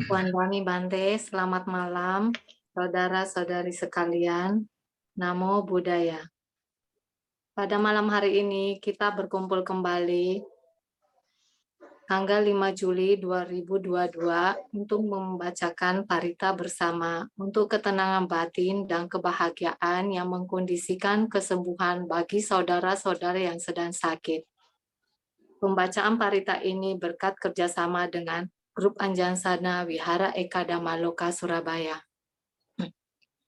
Puan Dami Bante, selamat malam, saudara-saudari sekalian. Namo Buddhaya. Pada malam hari ini kita berkumpul kembali tanggal 5 Juli 2022 untuk membacakan parita bersama untuk ketenangan batin dan kebahagiaan yang mengkondisikan kesembuhan bagi saudara-saudara yang sedang sakit. Pembacaan parita ini berkat kerjasama dengan Grup Anjansana Wihara Ekadama Loka Surabaya.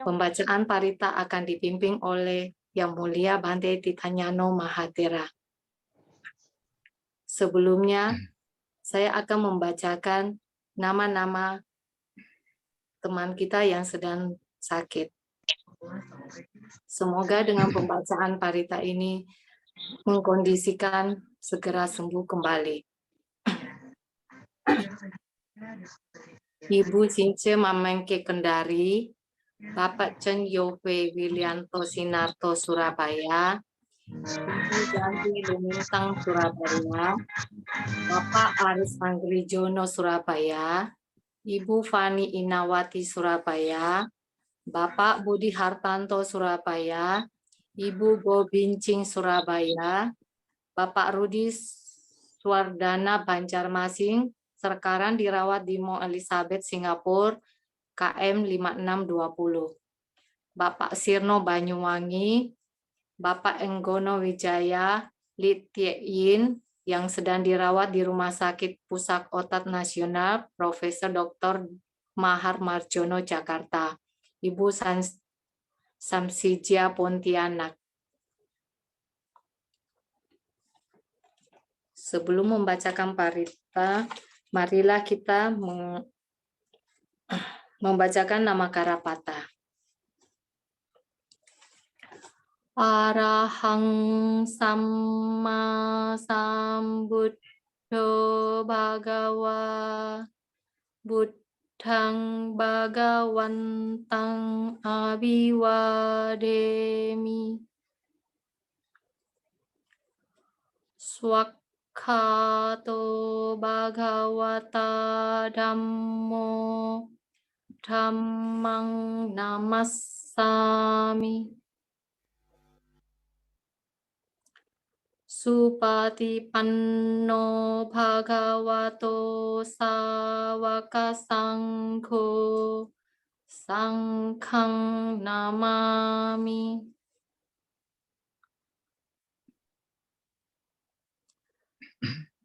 Pembacaan parita akan dipimpin oleh Yang Mulia Bante Titanyano Mahatera. Sebelumnya, saya akan membacakan nama-nama teman kita yang sedang sakit. Semoga dengan pembacaan parita ini mengkondisikan segera sembuh kembali. Ibu Since Mamengke Kendari, Bapak Chen Yofe Wilianto Sinarto Surabaya, Ibu Janti Lumintang Surabaya, Bapak Aris Anggrijono Surabaya, Ibu Fani Inawati Surabaya, Bapak Budi Hartanto Surabaya, Ibu Gobincing Surabaya, Bapak Rudi Swardana Banjarmasin, sekarang dirawat di Mount Elizabeth, Singapura, KM 5620. Bapak Sirno Banyuwangi, Bapak Enggono Wijaya Litiein yang sedang dirawat di Rumah Sakit Pusat Otak Nasional Profesor Dr. Mahar Marjono Jakarta, Ibu Samsijia Pontianak. Sebelum membacakan parita, marilah kita membacakan nama Karapata. Arahang Samma Sambuddho Bhagava Buddhang Bhagawantang Abhiwademi Swakhato Bhagavata Dhammo Dhammang Namassami Supatipanno Bhagavato Sawaka Sangho Sanghang Namami.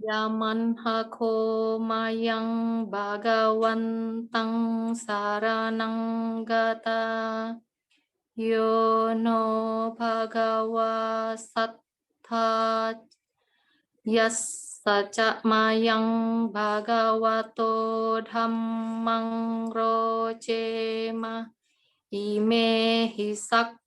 Yamanhako mayang bhagawantang saranang gata yono bhagawa sattha yassaca mayang bhagavato dhammang rocema ime hisakkare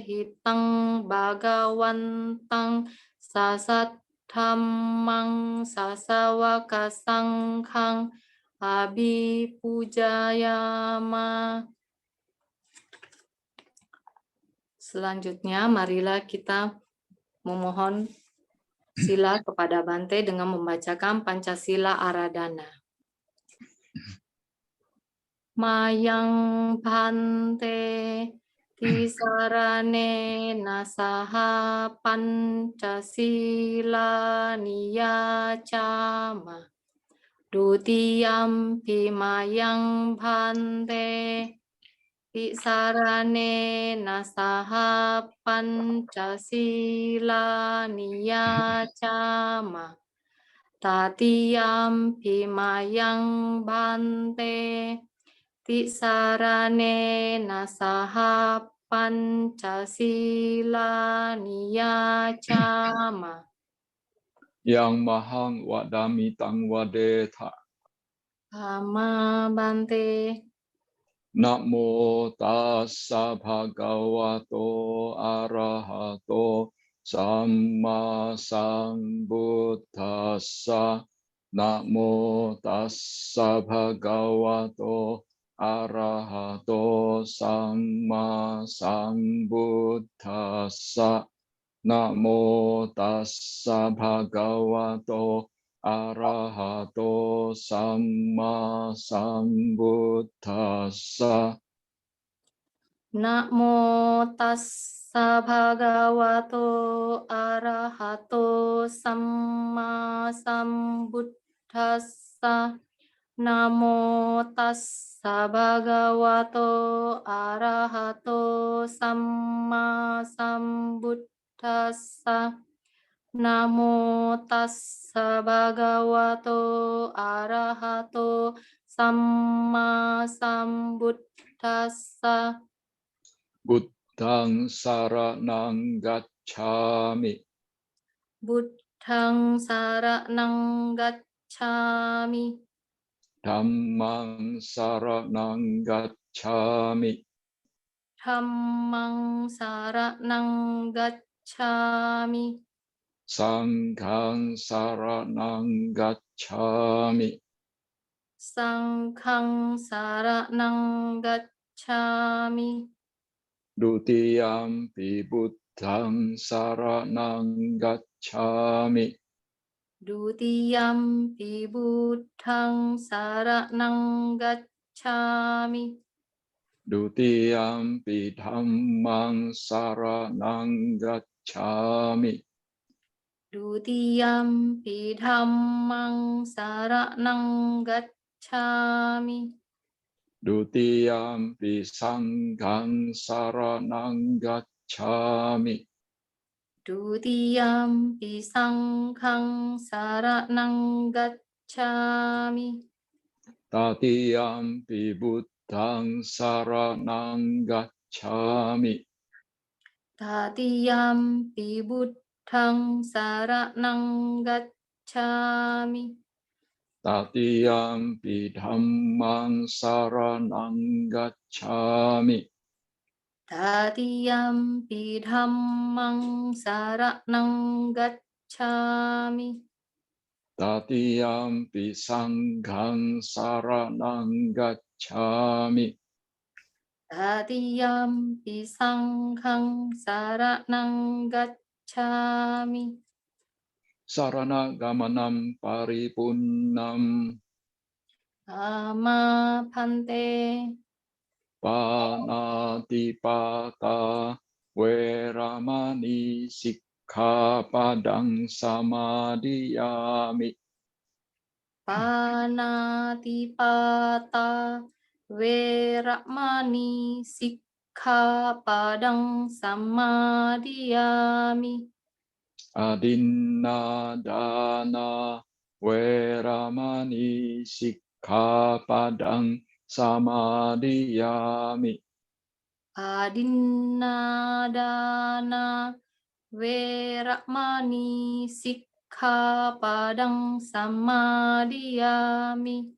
hitang bhagawantang sasat dhammang sasawaka sanghang abhipujayama. Selanjutnya, marilah kita memohon sila kepada Bante dengan membacakan Pancasila Aradhana. Mayang Bante Tisarane nasaha Pancasila niyacama Dutiyam pimayang Bante Tisarane nasaha Pancasila niyacama Tatiyam pimayang Bante Tisarane nasaha Pancasila niyacama. Yang mahang wadami tang wadetha. Hama Bante. Namo tassa bhagavato arahato samma sambuddhassa. Namo tassa bhagavato arahato samma sambuddhassa. Namo tassa bhagavato arahato samma sambuddhassa. Namo tassa bhagavato arahato samma sambuddhassa. Namo tassa bhagavato arahato samma sambuddhassa. Namo tassa bhagavato arahato samma sambuddhassa. Buddhang saranang gacchami. Buddhang saranang gacchami. Dhammang saranang gacchami. Dhammang saranang gacchami. Sanghang saranang gacchami. Sanghang saranang gacchami. Dutiyampi buddhang saranang gacchami. Dutiyampi buddhang saranang gacchami. Dutiyampi dhammang saranang gacchami. Dutiyampi dhammang saranang gacchami. Dutiyampi sanghang saranang gacchami. Dutiyampi sanghang saranang gacchami. Tatiyampi buddhang saranang gacchami. Tatiyampi buddhang saranang gacchami. Tatiyampi dhammang saranang gacchami. Tatiyampi dhammang saranang gacchami. Tatiyampi sanghang saranang gacchami. Tatiyampi sanghang saranang gacchami. Sarana-gamanam paripunnam. Ama phante. Panatipata veramani sikkhapadang samadhiyami. Panatipata veramani sikkhapadang samadhiyami. Adinnadana veramani sikkhapadang samadhiyami. Adinnadana veramani sikkhapadang samadhiyami.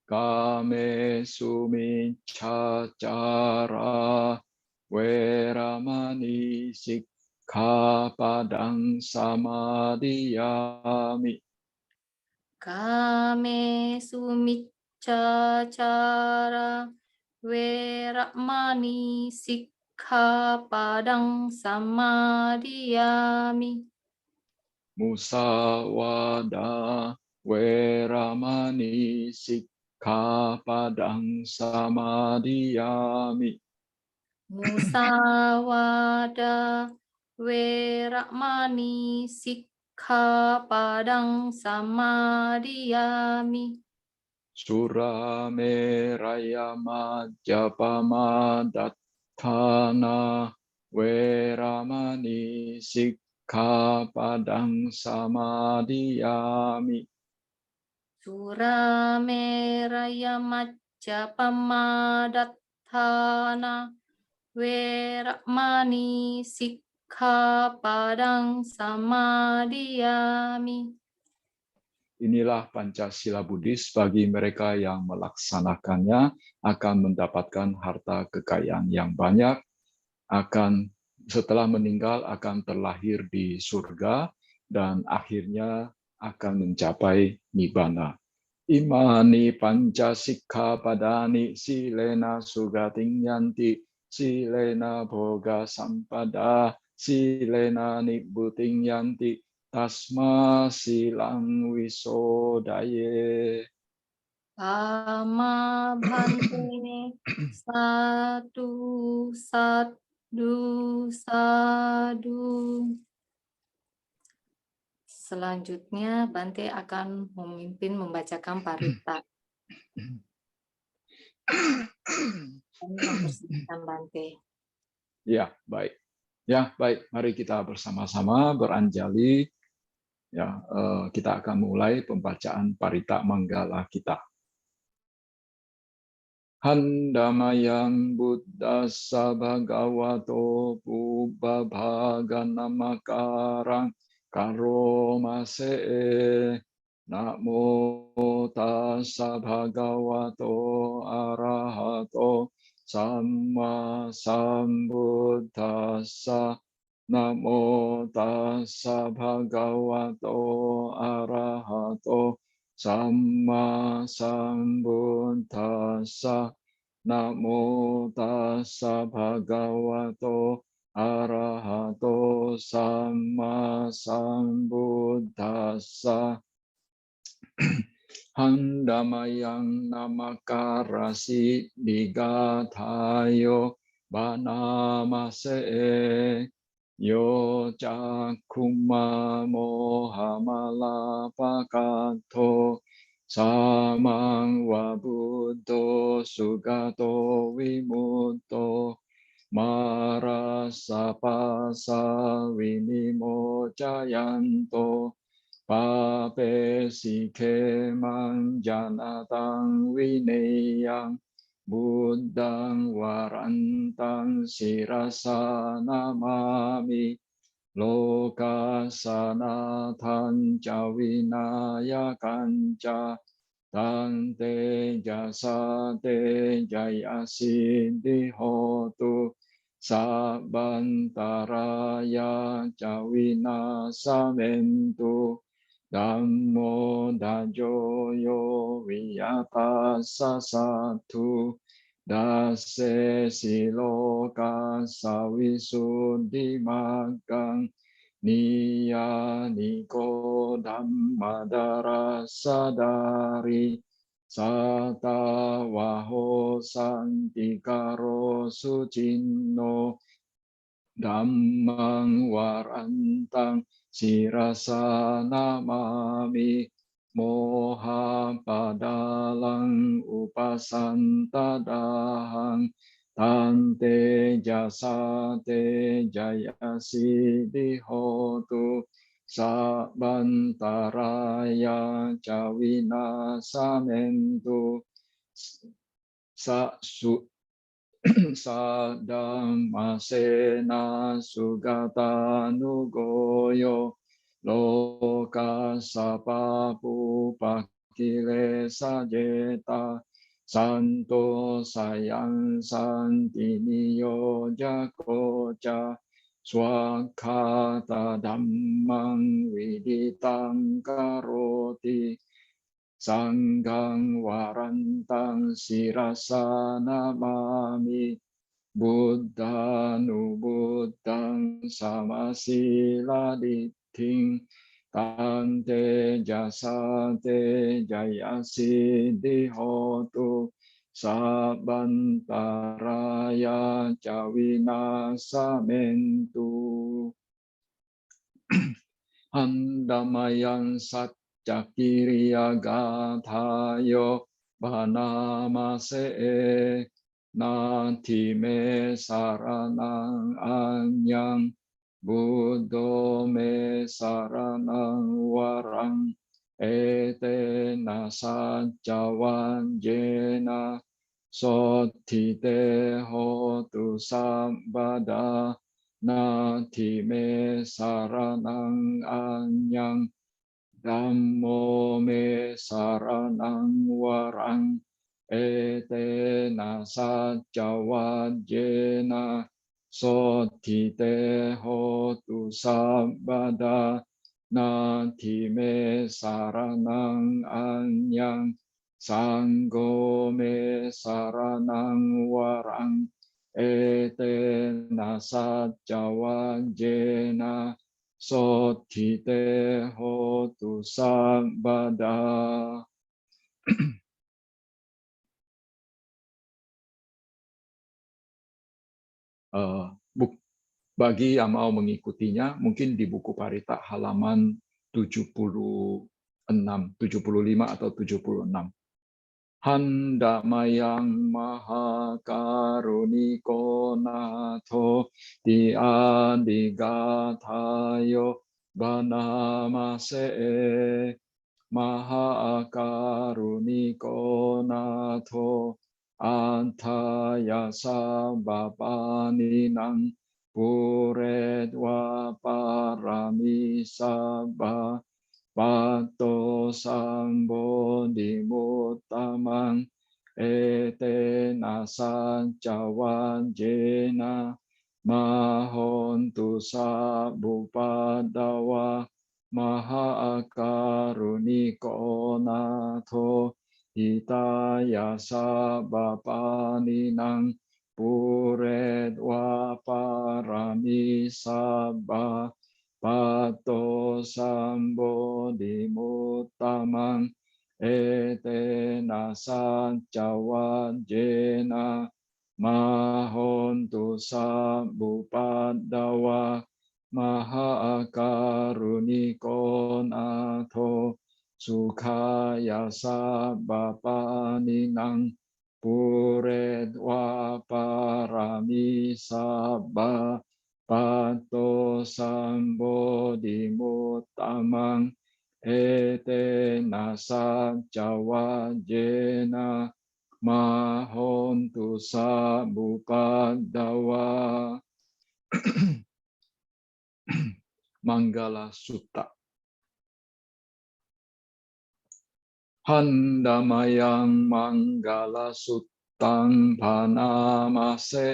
Kame sumiccacara veramani sikkhapadang samadhiyami. Kame sumiccacara veramani sikkhapadang samadhiyami. Musawada veramani sikkhapadang samadhiyami. Musawada veramani sikkhapadang samadhiyami. Surameraya majapamadatthana veramani sikkhapadang samadhiyami. Surameraya majapamadatthana veramani sikkhapadang samadhiyami. Inilah Pancasila Buddhis, bagi mereka yang melaksanakannya akan mendapatkan harta kekayaan yang banyak, akan setelah meninggal akan terlahir di surga, dan akhirnya akan mencapai nibbana. Imani pancasikha padani silena sugating yanti, silena boga sampada, silena nibbuting yanti, Tasma silang wisodaye. Pama bhante. Sadu, sadu, sadu. Selanjutnya, Bante akan memimpin membacakan parita. Kami mempersilahkan Bante. Ya, baik. Ya, baik. Mari kita bersama-sama beranjali. Ya, kita akan mulai pembacaan parita manggala kita. Handamayang buddhassa bhagavato pubbabhaganamakarang karomase. Namo tassa bhagavato arahato samma sambuddhassa. Namo tassa bhagavato arahato samma sambuddhassa. Namo tassa bhagavato arahato samma sambuddhassa. Handamayang namakarasi digathayo banamase. Yo cakkhuma mohamala pakato samang wabuddho sugato vimutto marasapasa vinimocayanto pape sikhe manjanatang vineyang buddhang warantang sirasa namami loka sanatan ca vinayakan ca tante jasa te jaya siddhi hotu sabbantaraya ca vinasamentu Dhammo dajoyo viyatassa satu dasse siloka sawisuddhi maggang niya niko dhammadara sadari sata waho santikaro sucinno dhammang warantang sirasa namami moha padalang upasantadahang tante jasa te jaya siddhi hotu sabbantaraya ca vinasamentu sadammasena sugata nugoyo loka sapapu pakile sajeta santo sayang santiniyo jakoca swakata dhammang viditang karoti Sanggang warantang sirasa namami buddhanubuddhang samasila ditting tante jasa te jaya siddhi hotu sabbantaraya ca vinasamentu. Handamayang sat Cakiriya gathayo banamase nati me saranang anyang buddho me saranang warang ete nasacawan jena sotite hotu sambada nati me saranang anyang Dhammo me saranang warang ete nasacawajena sotite hotu sabbada nati me saranang anyang sanggo me saranang warang ete nasacawajena Sotite hotu sabbada. Bagi yang mau mengikutinya, mungkin di buku Parita halaman 76, 75 atau 76. Handamayang maha karuniko nato diandigatayo banamase maha karuniko nato antayasa bapaninang puredwa parami sabba pato sambo dimutamang etena sancawanjena mahontu sabupadawa maha karuniko nato hitaya sabapaninang puredwa parami sabba pato sambo dimutamang etena sancawanjena mahontu sabupadawa maha karuniko nato sukaya sabbapaninang puredwa parami sabba pato sambo dimutamang etena sancawanjena mahontu sabupadawa. Manggala Sutta. Handamayang Manggala Suttang Panamase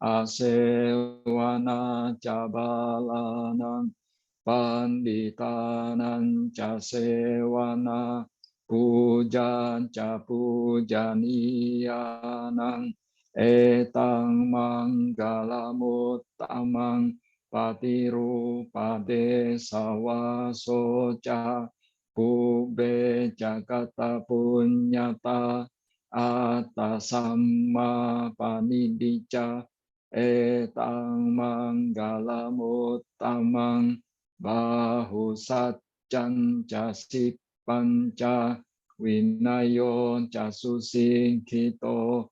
asewana cabalanang panditanang ca sewana pujan ca pujaniyanang etang manggalamutamang patirupade sawasoca Pube Jagata Punyata Atasamma Panidica Etang Manggalamutamang Bahu Satcang Jasip Panca Winayon Casusingkito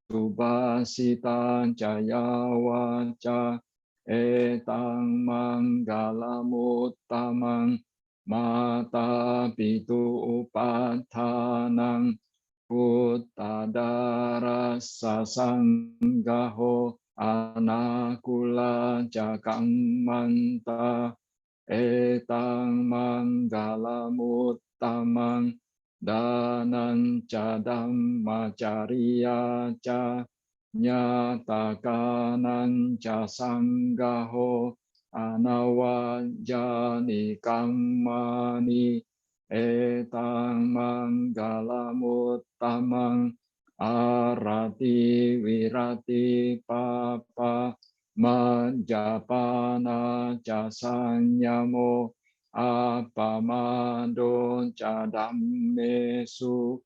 Subasitan Cayawaca Etang Manggalamutamang Mata pitu upatanang Puttadara sasanggaho anakula jakang manta etang manggalamutamang danan cadam macariya ca nyatakanan ca sanggaho anawajani kammani etang manggalamutamang arati wirati papa manjapana casanyamo apamado cadammesu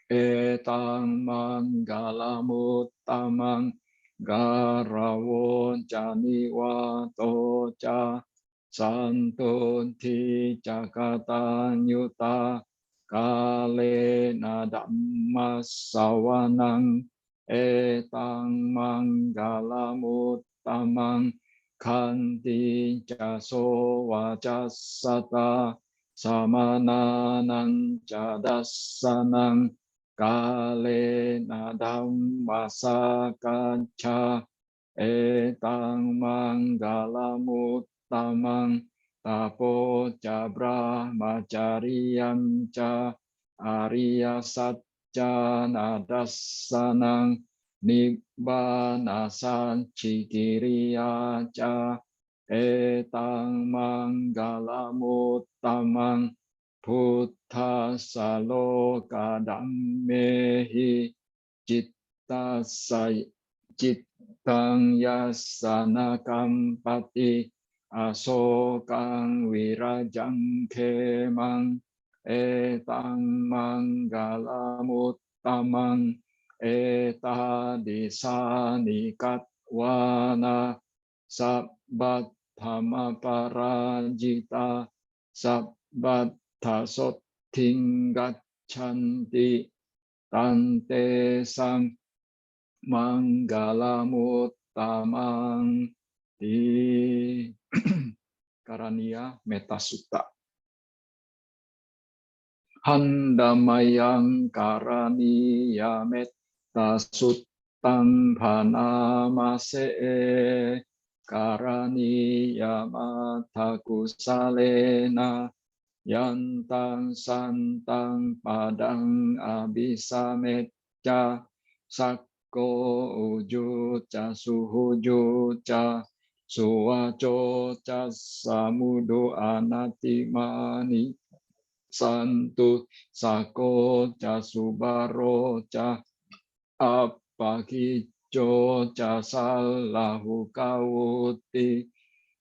etang manggalamutamang garawon caniwato ca santunti cakatanyuta kale nadammasawanang etang manggalamutamang kanti caso wacasata samananang cadasanang kale nadam masakaca etang manggalamutamang tapo ca brahmacariyam ca arya satca nadasanang nibbana sancikiriya ca etang manggalamutamang Puttha saloka dammehi cittang yasana kampati asokang wirajang kemang etang manggalamuttamang eta disanikat wana sabbat Dhamma parajita sabbat tasot tinggat canti tante sang manggalamuttamang di Karania Metta Sutta. Handamayang karaniya metta suttang bhanamase karaniya mata kusalena yantang santang padang abisamecca sakko ujuca suhujuca suwaco ca samudo anatimani santu sako ca subaro ca apakico ca salahu kawuti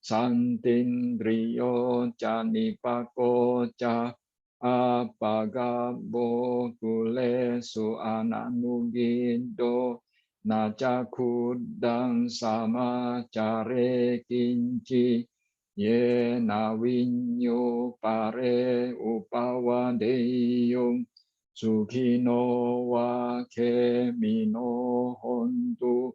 santindriyo ca nipako ca apagabo kulesu ananugindo naca kudang sama care kinci ye nawinyo pare upawadeyong sukino wa kemino hontu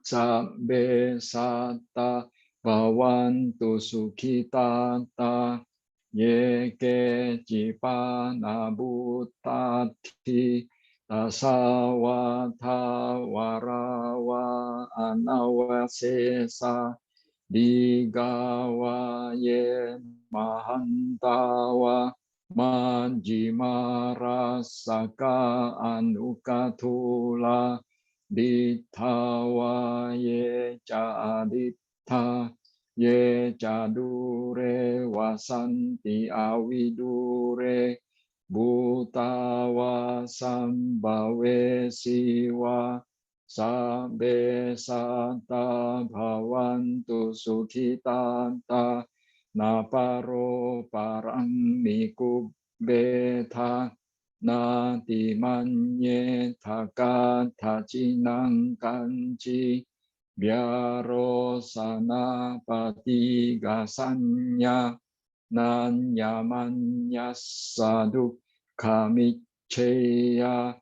sabbe satta bawantu sukitata ye ke cipana butati tasawata warawa anawasesa digawa ye mahantawa manjimarasaka anukatula ditawa ye cadita ye cadure wasanti awidure butawa sambawe siwa sabbe satta bhavantu sukhitanta naparo parang mikubeta nati manye thakata cinang kanci biaro sana patigasanya nanyamanya saduk kamiceya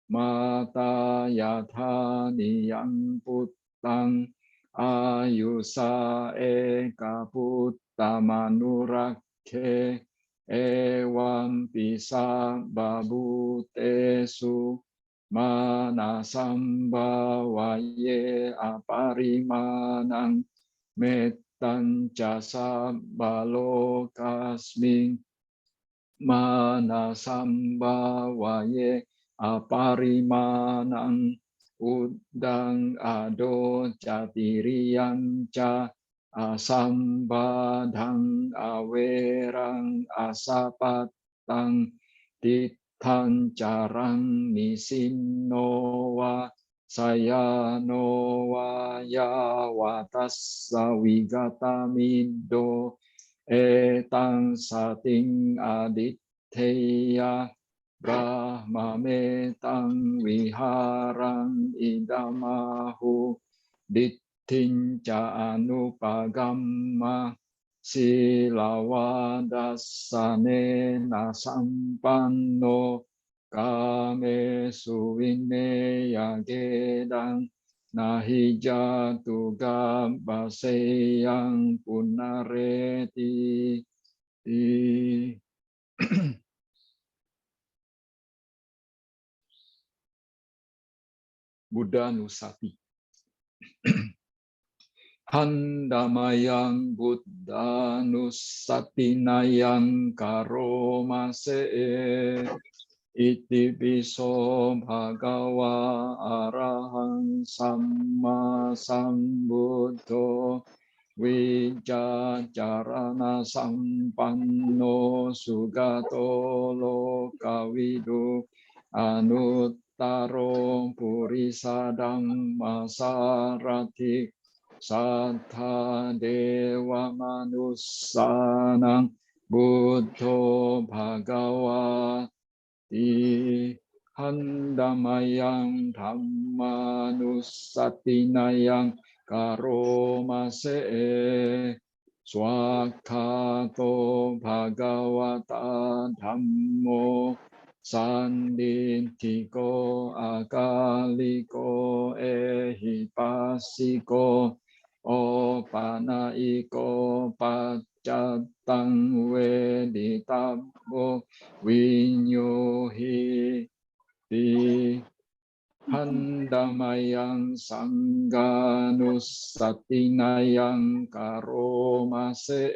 mata yatha niyang puttang ayusa eka puttamanurakke evam pisa babutesu manasambhawaye aparimanang mettan jasa balokasming manasambhawaye aparimanang udang ado jatiriang ca asambadang awerang asapatang titang carang nisinnowa sayanowa yawatassa wigatamido etang sating aditteya brahmametang viharang idamahu dittinca anupagamma silawadassane nasampanno kame suvinneya gedang nahi jatu gabbaseyang punareti. Buddha Nusati. Handamayang Buddha Nusatinayang karomase iti piso bhagawa arahang samma sambuddho wijacarana sampanno sugato lokawidu anuttaro purisadang masarati sattha dewa manussanang buddho bhagavati handamayang dhammanussattinayang karomase swakhato bhagavata dhammo sanditthiko akaliko ehipasiko opanaiko paccatang weditabo vinyohi di handamayang sangganussattinayang karomase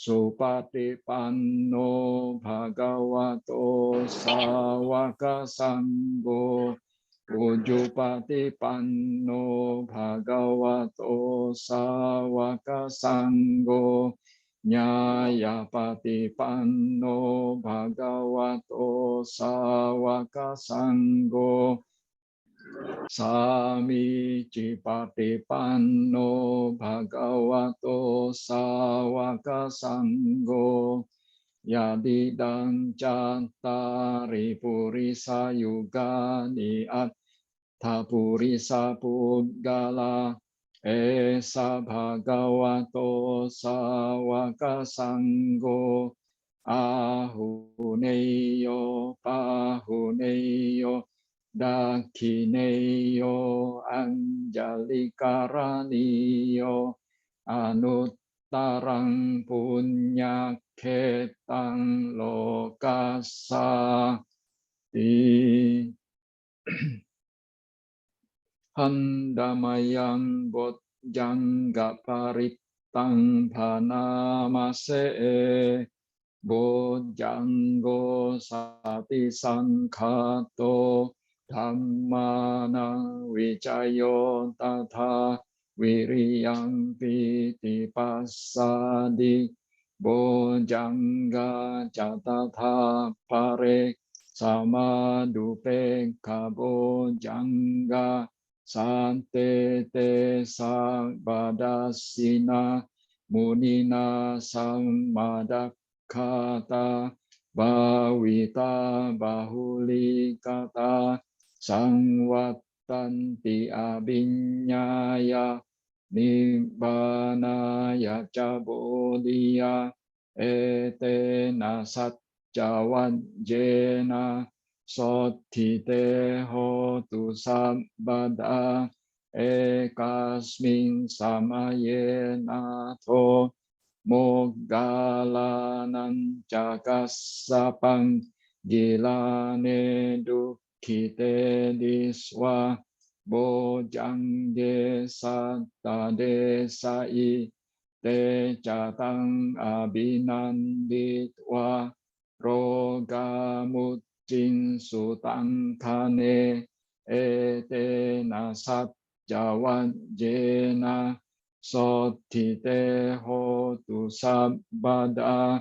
supatipanno bhagavato sawaka sanggo ujupatipanno bhagavato sawaka sanggo nyayapatipanno bhagavato sawaka sanggo samicipatipanno bhagavato sawaka sanggo yadidang cattari purisa yugani atta purisa puggala esa bhagavato sawaka sanggo ahuneyo pahuneyo dakhineyo anjalikaraniyo anuttarang punyakhetang lokassa di handamayang bojjangga parittang bhanamase bojjanggo sati sangkhato dhammana wicayo tatha wiriyang piti passadi bojjangga catatha pare samadupekha bojjangga sante te sabadasina munina sammadakkhata bhavita bahulikata sangwattanti abhinyaya nibbanaya ca bodhiya etena saccavajjena sottite hotu sabbada ekasmin samaye nato moggalanang cakassapang gilane dukkite diswa bojjangge satta desai te catang abhinanditwa rogamuccing sutang thane etena saccavajjena sottite hotu sabbada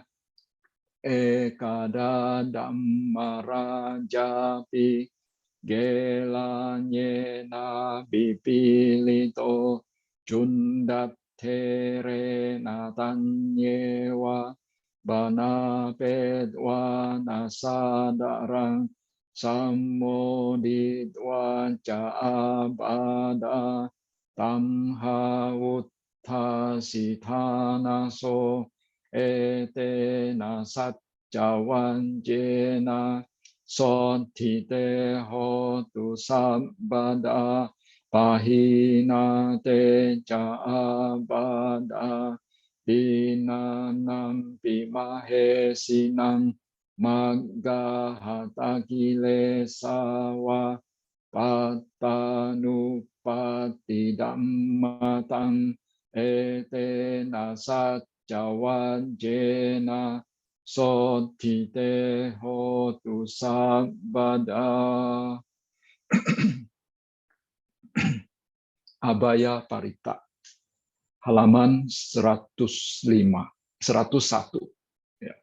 ekada dhammarajapi gelanyena bipilito cundattere natanyewa banapedwa nasadarang sammoditwa ca abada tamha utthasithanaso etena saccavajjena sottite hotu sabbada pahinate ca abada dinanam pimahesinam maggahata kilesawa pattanupatti dhammatang etena saccavajjena sottite hotu sabbada. Abhaya Parita halaman 101. Ya.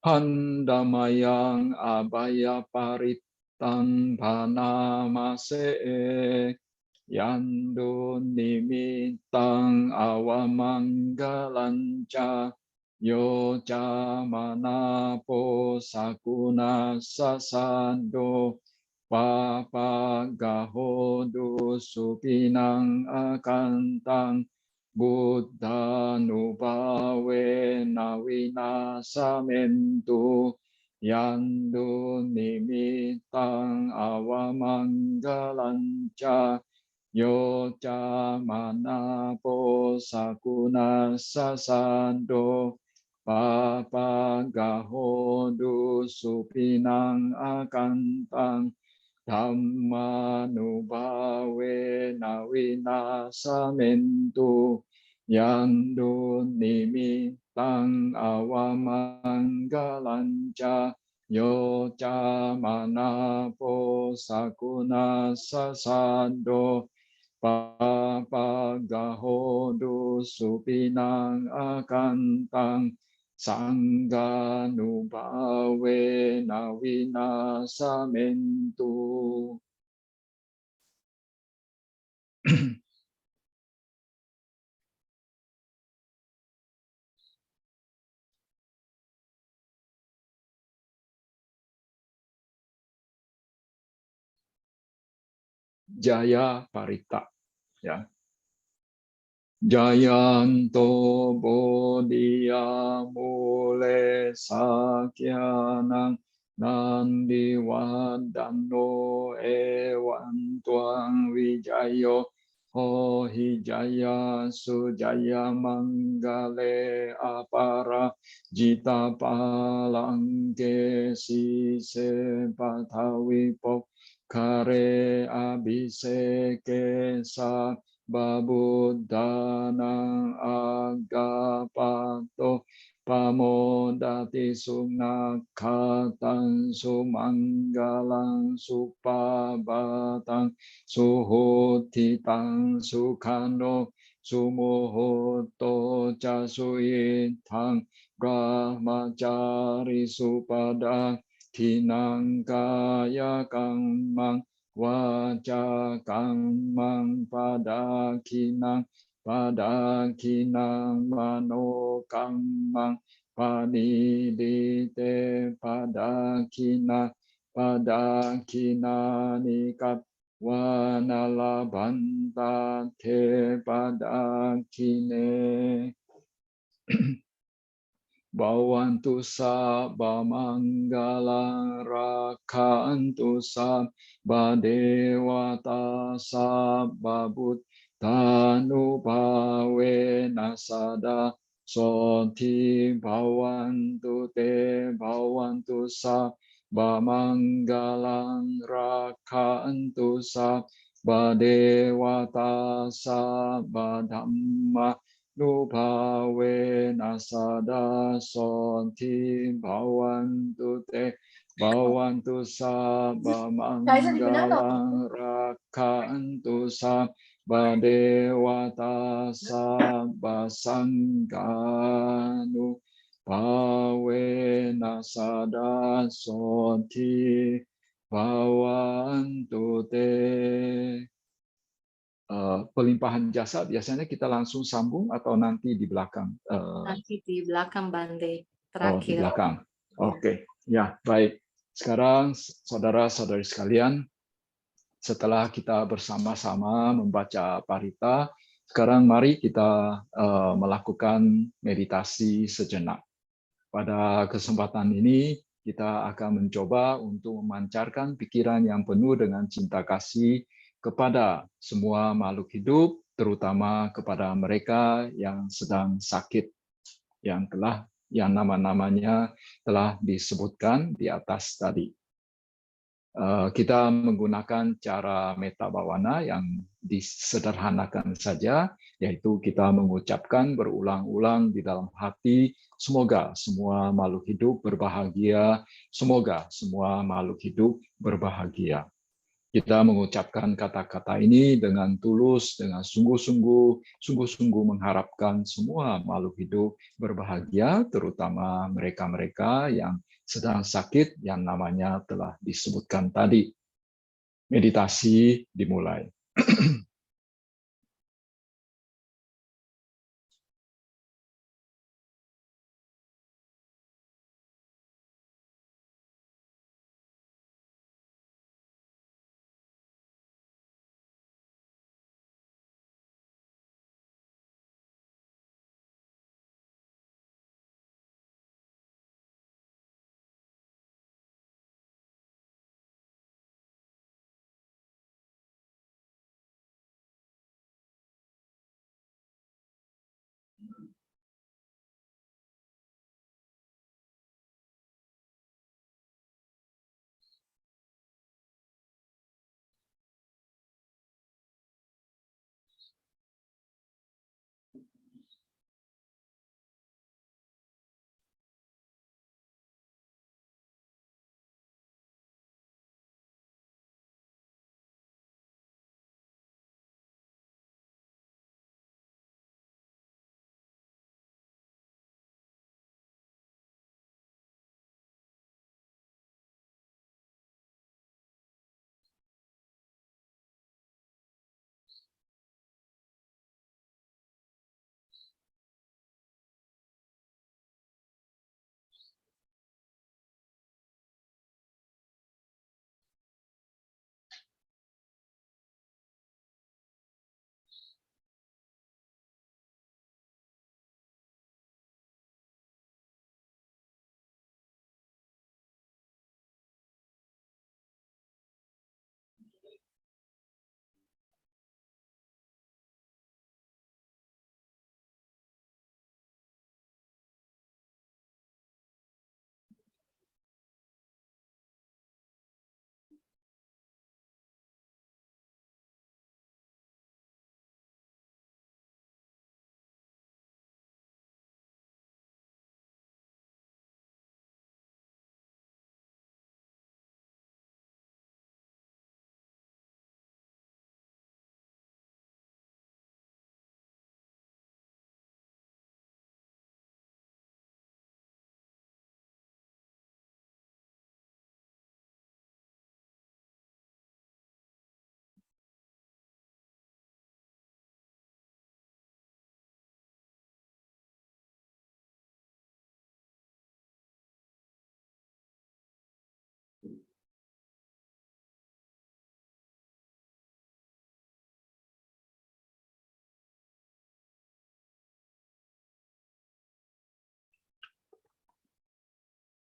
Handamayang abhaya paritang bhanamase Yandu nimitang awamanggalanca yoca manapo sakuna sasando papa gahodu supinang akantang Buddha nubawe nawina samentu yandu nimitang awamanggalanca Yoca manapo sakuna sasando papa gahodu supinang akantang dhamma nubawe nawina samentu yandu nimitang awamanggalanca yoca manapo sakuna sasando Papa gahodu supinang akantang sangga nubawe nawina samentu. Jaya Parita, ya. Jayanto bodhiya mule sakyanang nandi wadano ewan tuang wijayo hohi jaya sujaya manggale apara jita palangke sise patawi pok kare abiseke sa Babudana agapato pamodati sunakatan sumanggalang supabatang suhutitang sukano sumuhoto casuyitang brahmacari supada kinangkaya kamang Waca kamang padakinang mano kamang padidite padakina nikat wanalabanta te padakine Bhavantu sabba mangala rakantu sabba dewata sabba buddhanu bhavena sada sonti bhavantu te bhavantu sabba mangala rakantu sabba dewata sabba dhamma Nubhawe nasada sonti bhavantu te bhavantu sabba manggalang rakantu sabba dewata sabba sangganu bhawe nasada sonti bhavantu te. Pelimpahan jasa biasanya kita langsung sambung atau nanti di belakang? Nanti di belakang Bante, Oh, di terakhir. belakang. Oke, ya baik. Sekarang saudara-saudari sekalian, setelah kita bersama-sama membaca parita, sekarang mari kita melakukan meditasi sejenak. Pada kesempatan ini kita akan mencoba untuk memancarkan pikiran yang penuh dengan cinta kasih kepada semua makhluk hidup, terutama kepada mereka yang sedang sakit, yang nama-namanya telah disebutkan di atas tadi. Kita menggunakan cara metta bhavana yang disederhanakan saja, yaitu kita mengucapkan berulang-ulang di dalam hati, semoga semua makhluk hidup berbahagia, semoga semua makhluk hidup berbahagia. Kita mengucapkan kata-kata ini dengan tulus, dengan sungguh-sungguh mengharapkan semua makhluk hidup berbahagia, terutama mereka-mereka yang sedang sakit yang namanya telah disebutkan tadi. Meditasi dimulai.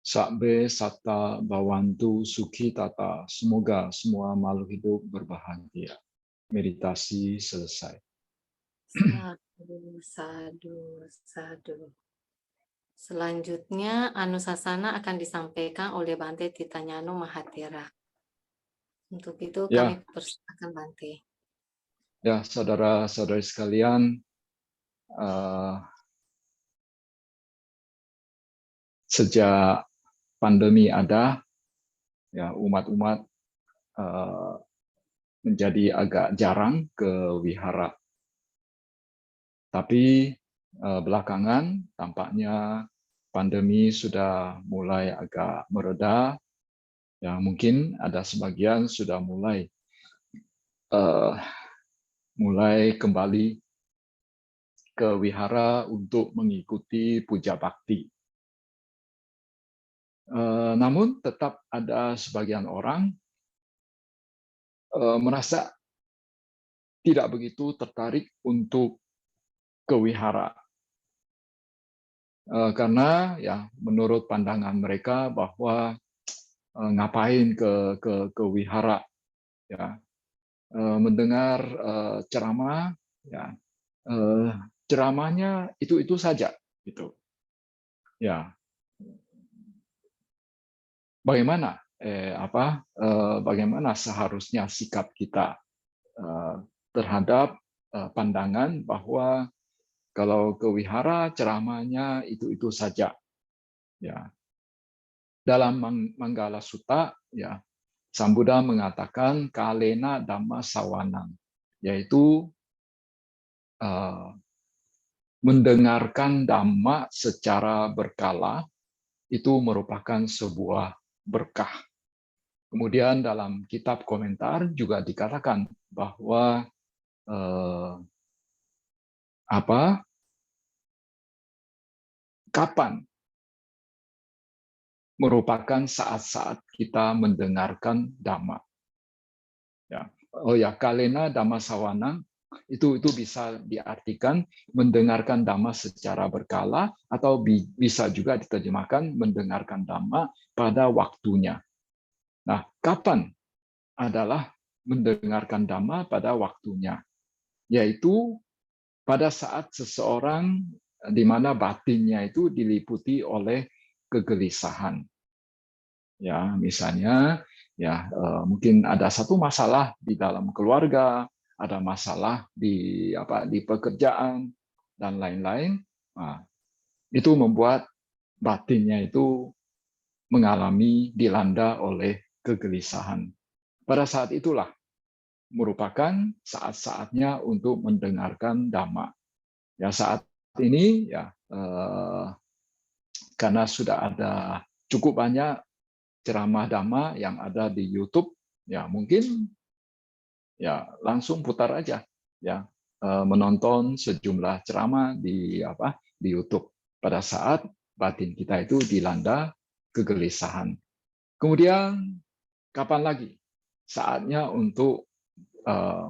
Sabbe Satta Bhawantu Sukhi Tata. Semoga semua makhluk hidup berbahagia. Meditasi selesai. Sadu, sadu, sadu. Selanjutnya, Anusasana akan disampaikan oleh Bante Titanyano Mahatera. Untuk itu Ya, kami persilakan Bante. ya saudara-saudari sekalian, sejak pandemi ada, ya umat-umat menjadi agak jarang ke wihara. Tapi belakangan tampaknya pandemi sudah mulai agak mereda. Ya mungkin ada sebagian sudah mulai kembali ke wihara untuk mengikuti puja bakti. Namun tetap ada sebagian orang merasa tidak begitu tertarik untuk ke wihara. Karena ya menurut pandangan mereka bahwa ngapain ke wihara, ya mendengar ceramah, ya ceramahnya itu saja, gitu. Ya, bagaimana bagaimana seharusnya sikap kita terhadap pandangan bahwa kalau ke wihara ceramahnya itu saja, ya. Dalam Manggala Sutta, ya Sang Buddha mengatakan kalena dhamma sawanang, yaitu mendengarkan dhamma secara berkala itu merupakan sebuah berkah. Kemudian dalam kitab komentar juga dikatakan bahwa kapan merupakan saat-saat kita mendengarkan dhamma. Ya. Oh ya, kalena dhamma sawanang itu bisa diartikan mendengarkan dhamma secara berkala, atau bisa juga diterjemahkan mendengarkan dhamma pada waktunya. Nah, kapan adalah mendengarkan dhamma pada waktunya? Yaitu pada saat seseorang di mana batinnya itu diliputi oleh kegelisahan. Ya, misalnya ya mungkin ada satu masalah di dalam keluarga, ada masalah di pekerjaan dan lain-lain. Nah, itu membuat batinnya itu mengalami dilanda oleh kegelisahan. Pada saat itulah merupakan saat-saatnya untuk mendengarkan dhamma. Ya saat ini ya karena sudah ada cukup banyak ceramah dhamma yang ada di YouTube, ya mungkin ya langsung putar aja, ya menonton sejumlah ceramah di YouTube pada saat batin kita itu dilanda kegelisahan. Kemudian kapan lagi saatnya untuk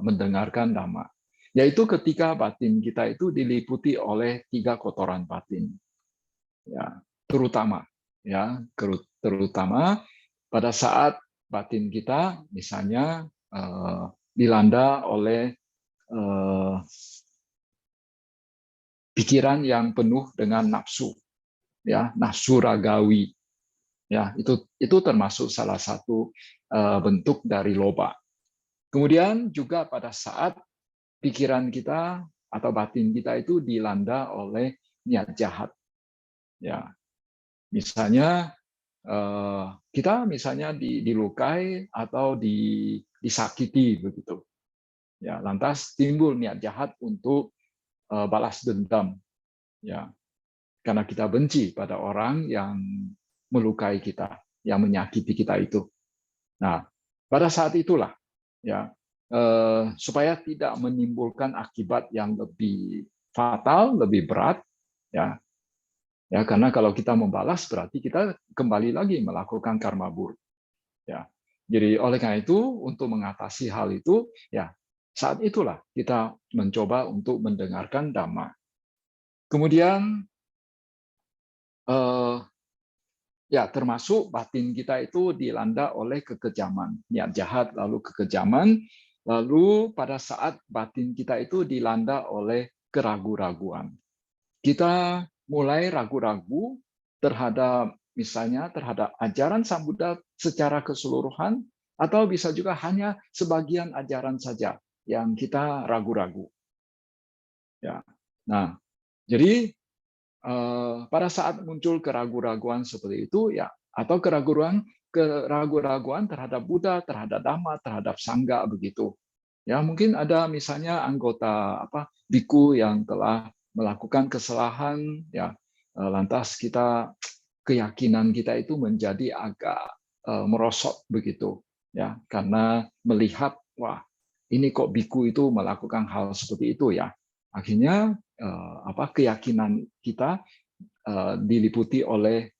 mendengarkan dhamma? Yaitu ketika batin kita itu diliputi oleh 3 kotoran batin. Ya, terutama pada saat batin kita misalnya dilanda oleh pikiran yang penuh dengan nafsu, ya nafsu ragawi, ya itu termasuk salah satu bentuk dari loba. Kemudian juga pada saat pikiran kita atau batin kita itu dilanda oleh niat jahat, ya misalnya kita misalnya dilukai atau disakiti begitu, ya lantas timbul niat jahat untuk balas dendam, ya karena kita benci pada orang yang melukai kita, yang menyakiti kita itu. Nah pada saat itulah ya supaya tidak menimbulkan akibat yang lebih fatal, lebih berat, ya karena kalau kita membalas berarti kita kembali lagi melakukan karma buruk, ya. Jadi oleh karena itu untuk mengatasi hal itu, ya saat itulah kita mencoba untuk mendengarkan dhamma. Kemudian Ya, termasuk batin kita itu dilanda oleh kekejaman, niat jahat, lalu kekejaman, lalu pada saat batin kita itu dilanda oleh keraguan-raguan. Kita mulai ragu-ragu terhadap misalnya terhadap ajaran Sang Buddha secara keseluruhan, atau bisa juga hanya sebagian ajaran saja yang kita ragu-ragu. Ya. Nah, jadi pada saat muncul keraguan-raguan seperti itu, ya, atau keraguan-raguan terhadap Buddha, terhadap Dhamma, terhadap Sangha begitu. Ya, mungkin ada misalnya anggota biku yang telah melakukan kesalahan, ya, lantas keyakinan kita itu menjadi agak merosot begitu, ya, karena melihat, wah, ini kok biku itu melakukan hal seperti itu, ya. Akhirnya keyakinan kita diliputi oleh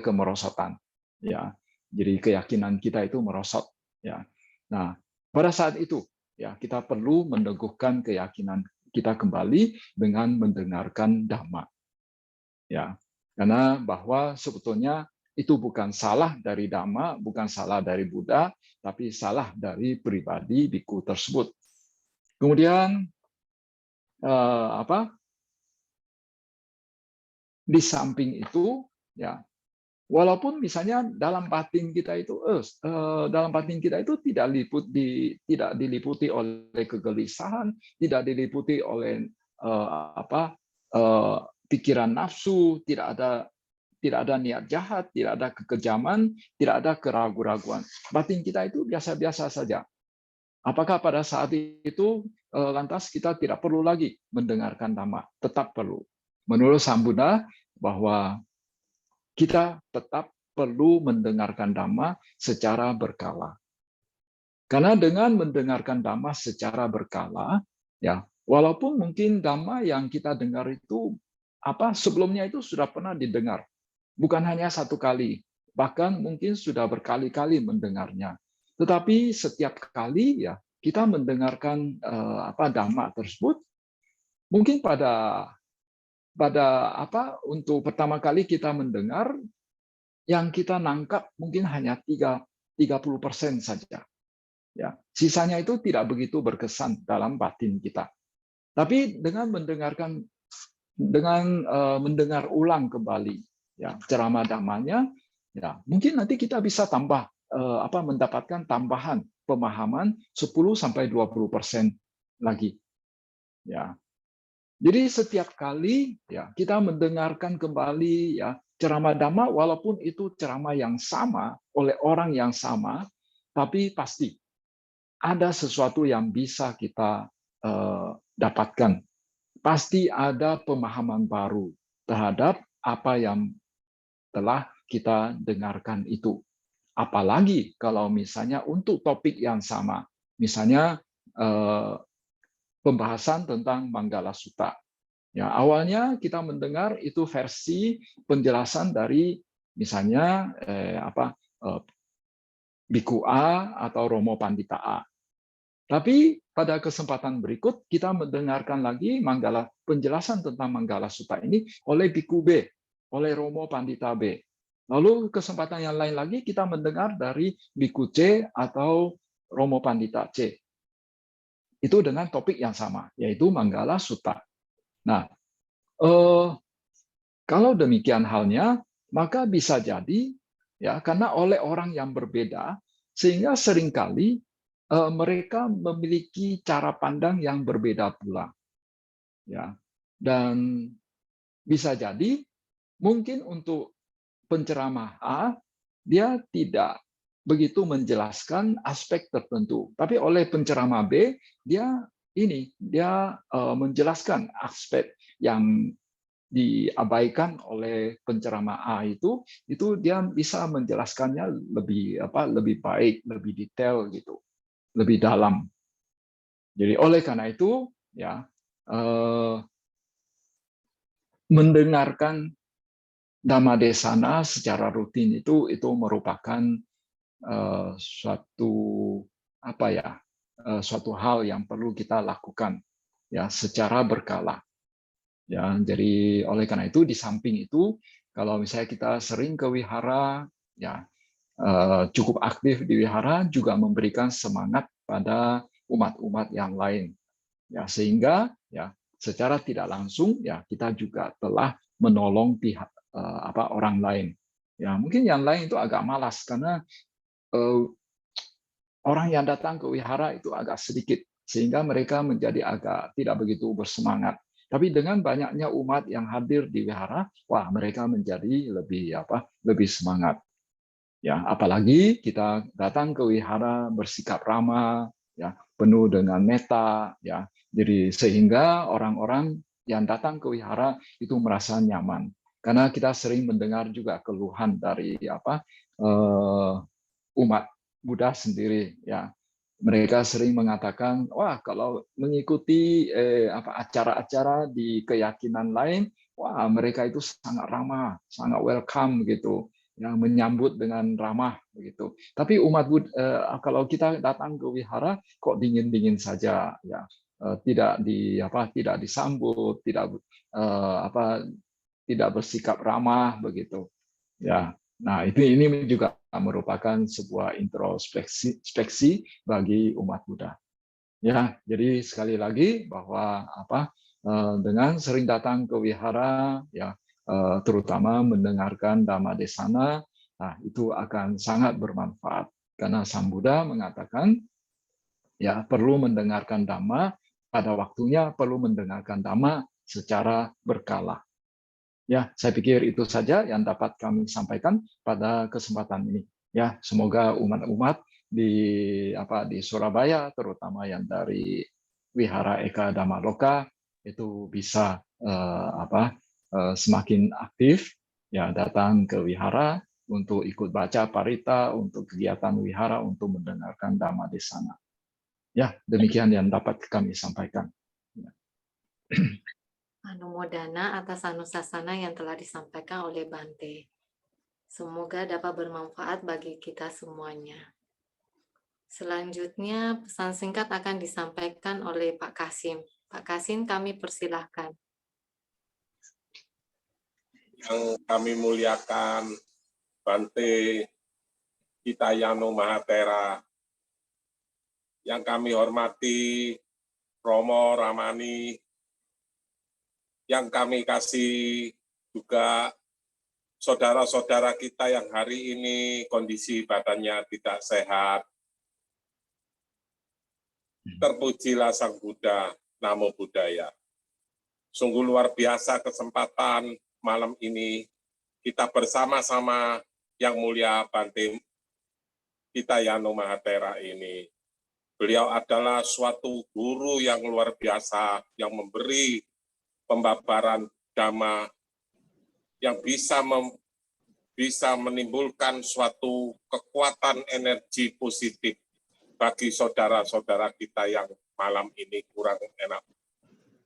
kemerosotan, ya. Jadi keyakinan kita itu merosot, ya. Nah, pada saat itu, ya, kita perlu meneguhkan keyakinan kita kembali dengan mendengarkan Dhamma, ya. Karena bahwa sebetulnya itu bukan salah dari Dhamma, bukan salah dari Buddha, tapi salah dari pribadi biku tersebut. Kemudian di samping itu, ya, walaupun misalnya dalam batin kita itu tidak diliputi oleh kegelisahan, tidak diliputi oleh pikiran nafsu, tidak ada niat jahat, tidak ada kekejaman, tidak ada keraguan-raguan. Batin kita itu biasa-biasa saja. Apakah pada saat itu lantas kita tidak perlu lagi mendengarkan Dhamma? Tetap perlu. Menurut Sang Buddha, bahwa kita tetap perlu mendengarkan Dhamma secara berkala. Karena dengan mendengarkan Dhamma secara berkala, ya, walaupun mungkin Dhamma yang kita dengar itu sebelumnya itu sudah pernah didengar, bukan hanya satu kali, bahkan mungkin sudah berkali-kali mendengarnya. Tetapi setiap kali, ya, kita mendengarkan Dhamma tersebut, mungkin untuk pertama kali kita mendengar, yang kita nangkap mungkin hanya 30% saja. Ya, sisanya itu tidak begitu berkesan dalam batin kita. Tapi dengan mendengar ulang kembali, ya, ceramah Dhammanya, ya, mungkin nanti kita bisa mendapatkan tambahan pemahaman 10-20% lagi. Ya. Jadi setiap kali, ya, kita mendengarkan kembali, ya, ceramah Dhamma, walaupun itu ceramah yang sama oleh orang yang sama, tapi pasti ada sesuatu yang bisa kita dapatkan. Pasti ada pemahaman baru terhadap apa yang telah kita dengarkan itu. Apalagi kalau misalnya untuk topik yang sama, misalnya pembahasan tentang Manggala Sutta. Ya, awalnya kita mendengar itu versi penjelasan dari misalnya Biku A atau Romo Pandita A. Tapi pada kesempatan berikut kita mendengarkan lagi penjelasan tentang Manggala Sutta ini oleh Biku B, oleh Romo Pandita B. Lalu kesempatan yang lain lagi kita mendengar dari Biku C atau Romo Pandita C. Itu dengan topik yang sama, yaitu Manggala Sutta. Nah, kalau demikian halnya, maka bisa jadi, ya, karena oleh orang yang berbeda, sehingga seringkali mereka memiliki cara pandang yang berbeda pula. Ya, dan bisa jadi mungkin untuk penceramah A, dia tidak begitu menjelaskan aspek tertentu, tapi oleh penceramah B, dia menjelaskan aspek yang diabaikan oleh penceramah A itu dia bisa menjelaskannya lebih baik, lebih detail gitu, lebih dalam. Jadi oleh karena itu, ya, mendengarkan Dhammadesana secara rutin itu merupakan suatu hal yang perlu kita lakukan, ya, secara berkala. Ya, jadi oleh karena itu di samping itu Kalau misalnya kita sering ke wihara, ya cukup aktif di wihara juga memberikan semangat pada umat-umat yang lain. Ya, sehingga ya secara tidak langsung ya kita juga telah menolong pihak orang lain. Ya, mungkin yang lain itu agak malas karena orang yang datang ke wihara itu agak sedikit, sehingga mereka menjadi agak tidak begitu bersemangat. Tapi dengan banyaknya umat yang hadir di wihara, wah mereka menjadi lebih semangat. Ya, apalagi kita datang ke wihara bersikap ramah, ya, penuh dengan metta, ya. Jadi sehingga orang-orang yang datang ke wihara itu merasa nyaman. Karena kita sering mendengar juga keluhan dari umat Buddha sendiri, ya. Mereka sering mengatakan, wah kalau mengikuti acara-acara di keyakinan lain, wah mereka itu sangat ramah, sangat welcome gitu, yang menyambut dengan ramah begitu. Tapi umat Buddha, kalau kita datang ke wihara kok dingin-dingin saja, ya. Tidak disambut, tidak bersikap ramah begitu. Ya, nah ini juga merupakan sebuah introspeksi bagi umat Buddha. Ya, jadi sekali lagi bahwa dengan sering datang ke wihara, ya terutama mendengarkan Dhamma Desana, nah itu akan sangat bermanfaat karena Sang Buddha mengatakan ya perlu mendengarkan Dhamma pada waktunya, perlu mendengarkan Dhamma secara berkala. Ya, saya pikir itu saja yang dapat kami sampaikan pada kesempatan ini. Ya, semoga umat-umat di Surabaya, terutama yang dari Wihara Eka Dhammaloka itu bisa semakin aktif ya datang ke wihara untuk ikut baca parita, untuk kegiatan wihara, untuk mendengarkan Dhamma Desana. Ya, demikian yang dapat kami sampaikan. Anumodana atas anusasana yang telah disampaikan oleh Bante. Semoga dapat bermanfaat bagi kita semuanya. Selanjutnya, pesan singkat akan disampaikan oleh Pak Kasim. Pak Kasim, kami persilahkan. Yang kami muliakan Bante Hitayano Mahatera, yang kami hormati Romo Ramani, yang kami kasih juga saudara-saudara kita yang hari ini kondisi badannya tidak sehat. Terpujilah Sang Buddha, Namo Buddhaya. Sungguh luar biasa kesempatan malam ini kita bersama-sama yang mulia Bante Hitayano Mahatera ini. Beliau adalah suatu guru yang luar biasa yang memberi pembabaran Dhamma yang bisa menimbulkan suatu kekuatan energi positif bagi saudara-saudara kita yang malam ini kurang enak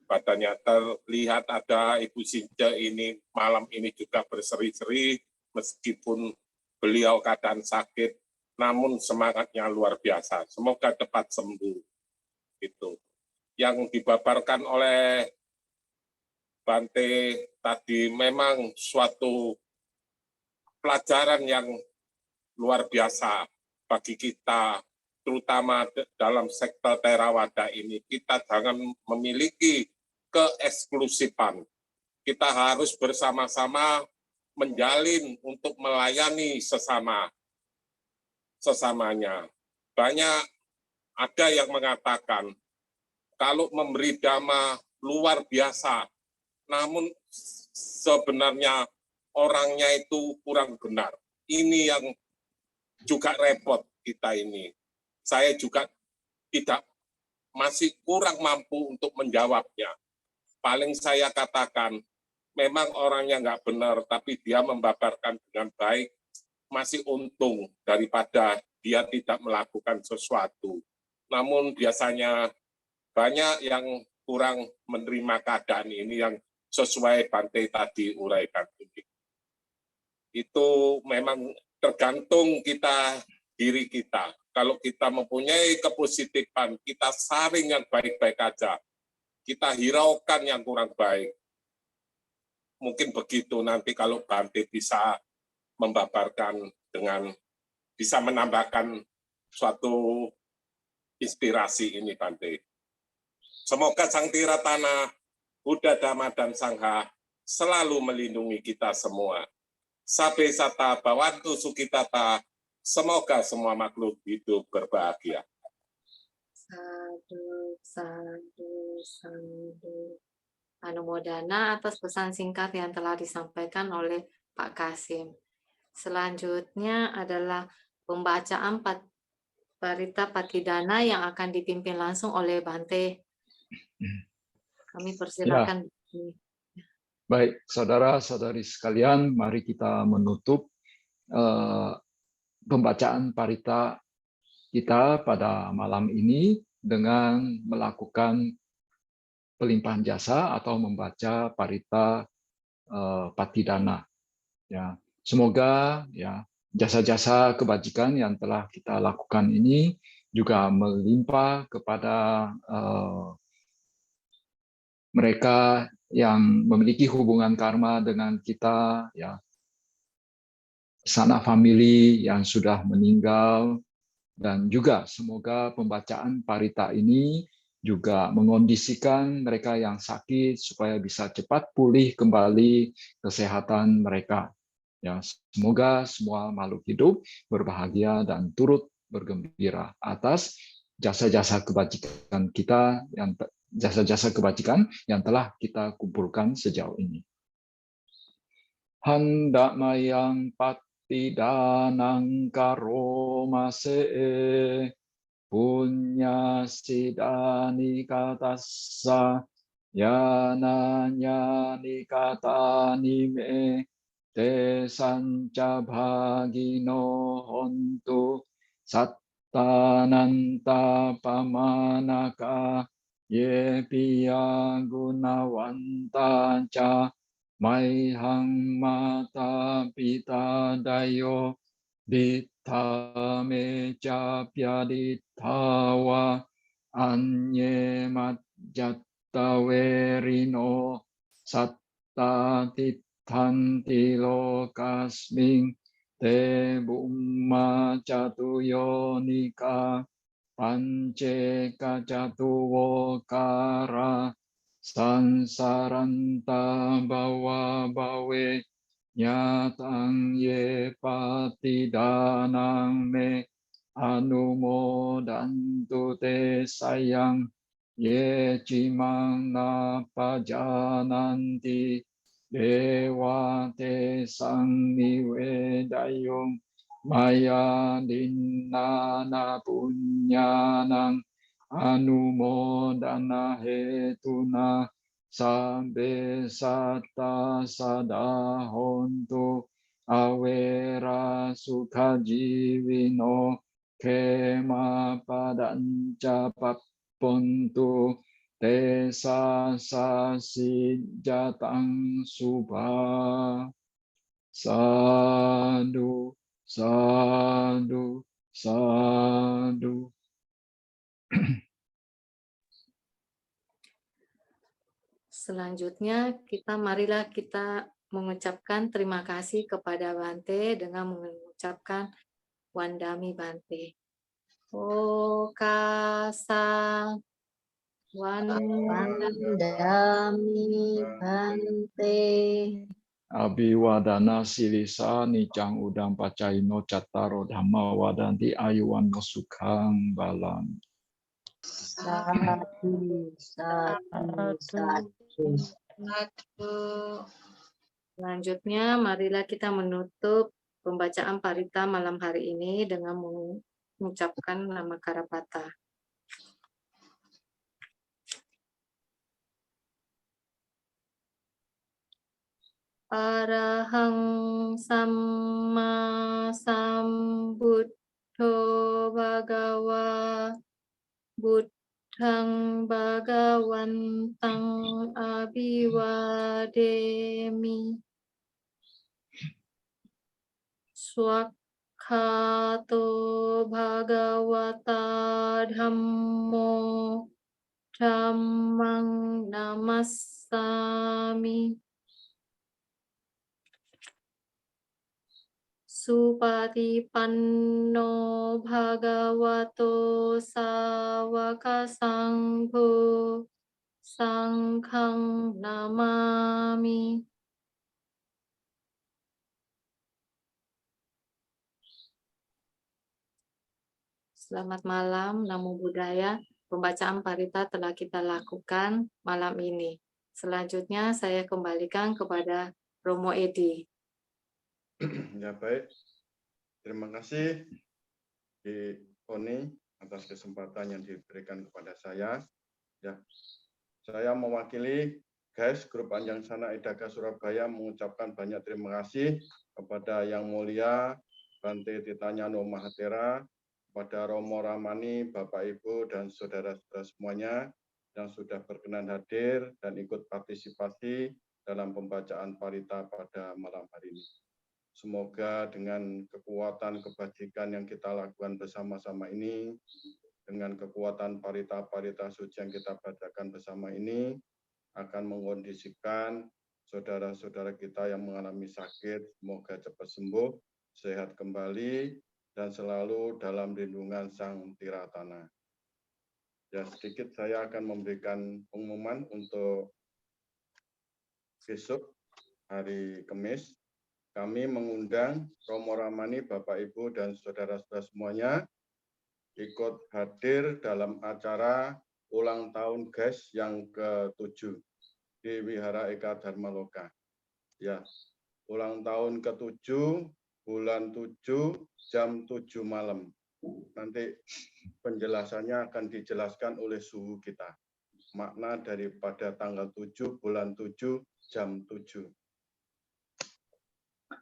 badannya. Terlihat ada Ibu Sinja ini malam ini juga berseri-seri meskipun beliau keadaan sakit, namun semangatnya luar biasa. Semoga cepat sembuh. Itu yang dibabarkan oleh Bante tadi memang suatu pelajaran yang luar biasa bagi kita, terutama dalam sektor Theravada ini. Kita jangan memiliki keeksklusifan. Kita harus bersama-sama menjalin untuk melayani sesamanya. Banyak ada yang mengatakan kalau memberi Dhamma luar biasa, namun sebenarnya orangnya itu kurang benar. Ini yang juga repot kita ini. Saya juga masih kurang mampu untuk menjawabnya. Paling saya katakan, memang orangnya nggak benar, tapi dia membabarkan dengan baik, masih untung daripada dia tidak melakukan sesuatu. Namun biasanya banyak yang kurang menerima keadaan ini yang sesuai Bante tadi uraikan. Itu memang tergantung diri kita. Kalau kita mempunyai kepositifan, kita saring yang baik-baik aja. Kita hiraukan yang kurang baik. Mungkin begitu nanti kalau Bante bisa membabarkan dengan bisa menambahkan suatu inspirasi ini Bante. Semoga Sang Tiratana, Buddha, Dhamma, dan Sangha selalu melindungi kita semua. Sabe sata bawantu sukitata, semoga semua makhluk hidup berbahagia. Sadu, sadu, sadu. Anumodana atas pesan singkat yang telah disampaikan oleh Pak Kasim. Selanjutnya adalah pembacaan Parita Patidana yang akan dipimpin langsung oleh Bante. Kami Ya, persilakan. baik, saudara-saudari sekalian, mari kita menutup pembacaan parita kita pada malam ini dengan melakukan pelimpahan jasa atau membaca parita Patidana. Ya, semoga ya jasa-jasa kebajikan yang telah kita lakukan ini juga melimpah kepada mereka yang memiliki hubungan karma dengan kita, ya, sanak famili yang sudah meninggal, dan juga semoga pembacaan parita ini juga mengondisikan mereka yang sakit supaya bisa cepat pulih kembali kesehatan mereka. Ya, semoga semua makhluk hidup berbahagia dan turut bergembira atas jasa-jasa kebajikan kita yang telah kita kumpulkan sejauh ini. Hendak mayang patidanang karomase punya sidani katassa yananya nikatani me te sanca bhagino hontu sattananta pamanaka ye piya gunawanta ca maihang mata pita dayo ditta me ca pyadittawa anye majjatta verino satta tittanti lokasming te bumma catu yonika pance kacatu wokara sansaranta bawa bawe nyatang ye patidanang me anumodantu te sayang ye cimang na pajananti dewa te sang niwedayong maya dinnana punyanang anumodana hetuna sabbe satta sadahontu awera sukha jivino kema padanca pappontu te sasi jatang subha. Sadu, sadu, sadu. Selanjutnya marilah kita mengucapkan terima kasih kepada Bante dengan mengucapkan Wandami Bante. Okasa Wandami Bante. Abhiwadana silisa nicang udang pacaino cattaro dhamma wadanti ayuwanno sukhang balam. Satu, satu, satu. Selanjutnya, marilah kita menutup pembacaan parita malam hari ini dengan mengucapkan nama Karapata. Arahang Samma Sambuddho Bhagawa Buddhang Bhagawantang Abhiwademi Swakhato Bhagawata Dhammo Dhammang Namassami Supatipanno bhagavato sawaka sangho Sanghang namami. Selamat malam, Namo Buddhaya. Pembacaan parita telah kita lakukan malam ini. Selanjutnya saya kembalikan kepada Romo Edi. Ya baik, terima kasih Di Oni atas kesempatan yang diberikan kepada saya. Ya, saya mewakili guys Grup Anjangsana Idaka Surabaya mengucapkan banyak terima kasih kepada Yang Mulia Bante Titanyano Mahatera, kepada Romo Ramani, Bapak Ibu dan saudara-saudara semuanya yang sudah berkenan hadir dan ikut partisipasi dalam pembacaan parita pada malam hari ini. Semoga dengan kekuatan kebajikan yang kita lakukan bersama-sama ini, dengan kekuatan parita-parita suci yang kita bacakan bersama ini, akan mengkondisikan saudara-saudara kita yang mengalami sakit, semoga cepat sembuh, sehat kembali, dan selalu dalam lindungan Sang Tiratana. Ya, sedikit saya akan memberikan pengumuman untuk besok, hari Kamis. Kami mengundang Romo Ramani, Bapak Ibu dan saudara-saudara semuanya ikut hadir dalam acara ulang tahun GAIS yang ke-7 di Wihara Eka Dharmaloka. Ya, ulang tahun ke-7 bulan 7 jam 7 malam. Nanti penjelasannya akan dijelaskan oleh suhu kita. Makna daripada tanggal 7 bulan 7 jam 7.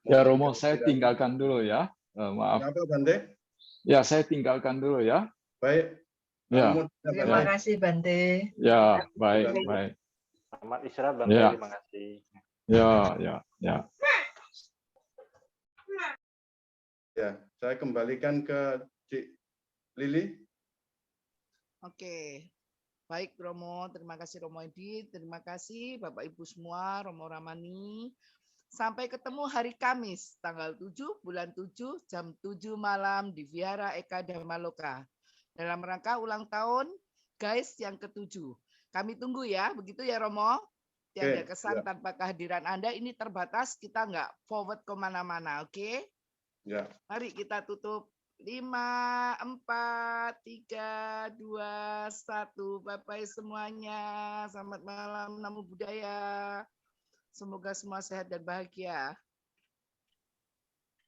Ya Romo, saya tinggalkan dulu ya. Maaf. Kenapa, Bante? Ya, saya tinggalkan dulu ya. Baik. Ya. Terima kasih Bante. Ya, baik, baik. Selamat istirahat Bante, Ya. terima kasih. Ya. Ya, saya kembalikan ke Cik Lili. Oke, baik Romo, terima kasih Romo Edi, terima kasih Bapak Ibu semua, Romo Ramani. Sampai ketemu hari Kamis, tanggal 7 bulan 7 jam 7 malam di Wihara Eka Dharmaloka. Dalam rangka ulang tahun GAIS yang ke-7. Kami tunggu ya, begitu ya Romo? Tiada kesan tanpa kehadiran Anda, ini terbatas, kita nggak forward kemana-mana, oke? Ya. Mari kita tutup. 5, 4, 3, 2, 1. Bye-bye semuanya. Selamat malam, Namo Buddhaya. Semoga semua sehat dan bahagia.